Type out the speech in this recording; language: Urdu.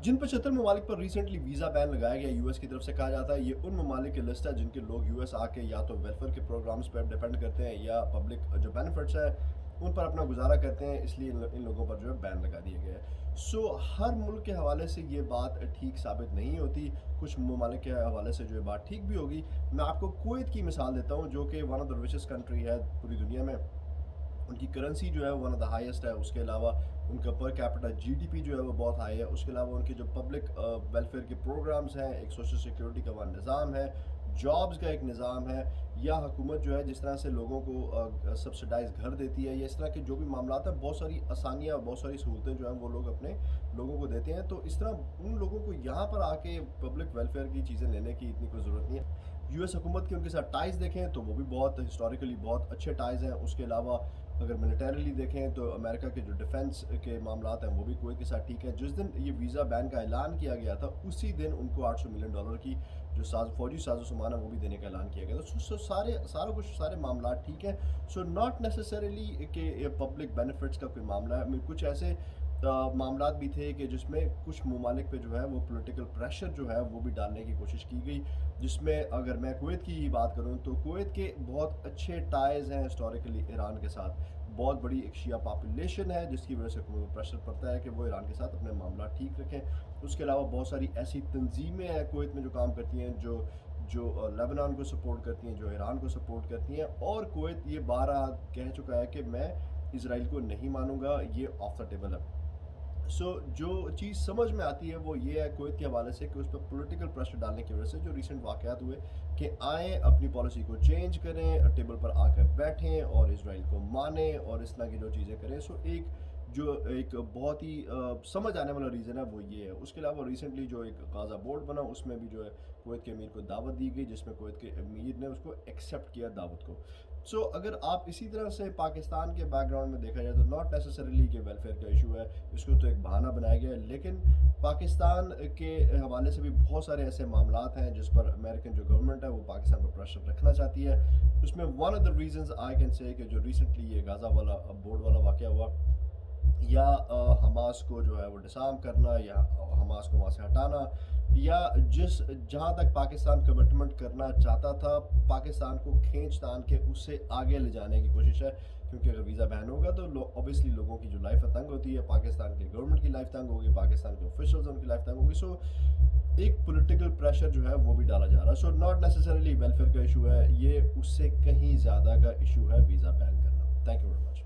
جن 75 ممالک پر ریسنٹلی ویزا بین لگایا گیا یو ایس کی طرف سے، کہا جاتا ہے یہ ان ممالک کی لسٹ ہے جن کے لوگ یو ایس آ کے یا تو ویلفیئر کے پروگرامز پر ڈیپینڈ کرتے ہیں یا پبلک جو بینیفٹس ہیں ان پر اپنا گزارا کرتے ہیں، اس لیے ان لوگوں پر جو ہے بین لگا دیا گیا ہے۔ سو ہر ملک کے حوالے سے یہ بات ٹھیک ثابت نہیں ہوتی، کچھ ممالک کے حوالے سے جو ہے بات ٹھیک بھی ہوگی۔ میں آپ کو کویت کی مثال دیتا ہوں جو کہ one of the richest country ہے پوری دنیا میں، ان کی کرنسی جو ہے ون آف دا ہائیسٹ ہے، اس کے علاوہ ان کا per capita G D P جو ہے وہ بہت ہائی ہے، اس کے علاوہ ان کے جو پبلک ویلفیئر کے پروگرامز ہیں، ایک سوشل سیکیورٹی کا وہ نظام ہے، جابز کا ایک نظام ہے، یا حکومت جو ہے جس طرح سے لوگوں کو سبسڈائز گھر دیتی ہے، یا اس طرح کے جو بھی معاملات ہیں، بہت ساری آسانیاں اور بہت ساری سہولتیں جو ہیں وہ لوگ اپنے لوگوں کو دیتے ہیں۔ تو اس طرح ان لوگوں کو یہاں پر آ کے پبلک ویلفیئر کی چیزیں لینے کی اتنی کوئی ضرورت نہیں ہے۔ یو ایس حکومت کے ان کے ساتھ ٹائز دیکھیں تو وہ بھی بہت ہسٹوریکلی بہت اچھے ٹائز ہیں۔ اس کے علاوہ اگر ملیٹریلی دیکھیں تو امریکہ کے جو ڈیفنس کے معاملات ہیں وہ بھی کویت کے ساتھ ٹھیک ہیں۔ جس دن یہ ویزا بین کا اعلان کیا گیا تھا اسی دن ان کو $800 ملین کی جو فوجی ساز و سامان ہے وہ بھی دینے کا اعلان کیا گیا تھا۔ سو سارے معاملات ٹھیک ہیں۔ سو ناٹ نیسسریلی کہ پبلک بینیفٹس کا کوئی معاملہ ہے، کچھ ایسے معاملات بھی تھے کہ جس میں کچھ ممالک پہ جو ہے وہ پولیٹیکل پریشر جو ہے وہ بھی ڈالنے کی کوشش کی گئی، جس میں اگر میں کویت کی ہی بات کروں تو کویت کے بہت اچھے ٹائز ہیں ہسٹوریکلی ایران کے ساتھ، بہت بڑی ایک شیعہ پاپولیشن ہے جس کی وجہ سے حکومت کو پریشر پڑتا ہے کہ وہ ایران کے ساتھ اپنے معاملات ٹھیک رکھیں۔ اس کے علاوہ بہت ساری ایسی تنظیمیں ہیں کویت میں جو کام کرتی ہیں، جو لیبنان کو سپورٹ کرتی ہیں، جو ایران کو سپورٹ کرتی ہیں، اور کویت یہ بارہا کہہ چکا ہے کہ میں اسرائیل کو نہیں مانوں گا، یہ آف دا ٹیبل ہے۔ سو جو چیز سمجھ میں آتی ہے وہ یہ ہے کویت کے حوالے سے کہ اس پہ پولیٹیکل پریشر ڈالنے کی وجہ سے جو ریسنٹ واقعات ہوئے کہ آئیں اپنی پالیسی کو چینج کریں، ٹیبل پر آ کر بیٹھیں اور اسرائیل کو مانیں اور اس طرح کی جو چیزیں کریں۔ سو ایک بہت ہی سمجھ آنے والا ریزن ہے وہ یہ ہے۔ اس کے علاوہ ریسنٹلی جو ایک غازہ بورڈ بنا اس میں بھی جو ہے کویت کے امیر کو دعوت دی گئی، جس میں کویت کے امیر نے اس کو ایکسیپٹ کیا دعوت کو۔ سو اگر آپ اسی طرح سے پاکستان کے بیک گراؤنڈ میں دیکھا جائے تو ناٹ نیسسریلی کہ ویلفیئر کا ایشو ہے، اس کو تو ایک بہانہ بنایا گیا ہے، لیکن پاکستان کے حوالے سے بھی بہت سارے ایسے معاملات ہیں جس پر امریکن جو گورنمنٹ ہے وہ پاکستان پر پریشر رکھنا چاہتی ہے۔ اس میں one of the reasons I can say کہ جو ریسنٹلی یہ غازہ والا بورڈ والا واقعہ ہوا، یا حماس کو جو ہے وہ ڈسارم کرنا یا حماس کو وہاں سے ہٹانا، یا جہاں تک پاکستان کمٹمنٹ کرنا چاہتا تھا پاکستان کو کھینچ تان کے اس سے آگے لے جانے کی کوشش ہے، کیونکہ اگر ویزا بین ہوگا تو اوبیسلی لوگوں کی جو لائف تنگ ہوتی ہے، پاکستان کی گورنمنٹ کی لائف تنگ ہوگی، پاکستان کے آفیشلز ان کی لائف تنگ ہوگی۔ سو ایک پولیٹیکل پریشر جو ہے وہ بھی ڈالا جا رہا ہے۔ سو ناٹ نیسسریلی ویلفیئر کا ایشو ہے یہ، اس سے کہیں زیادہ کا ایشو ہے ویزا بین کرنا۔ Thank you very much.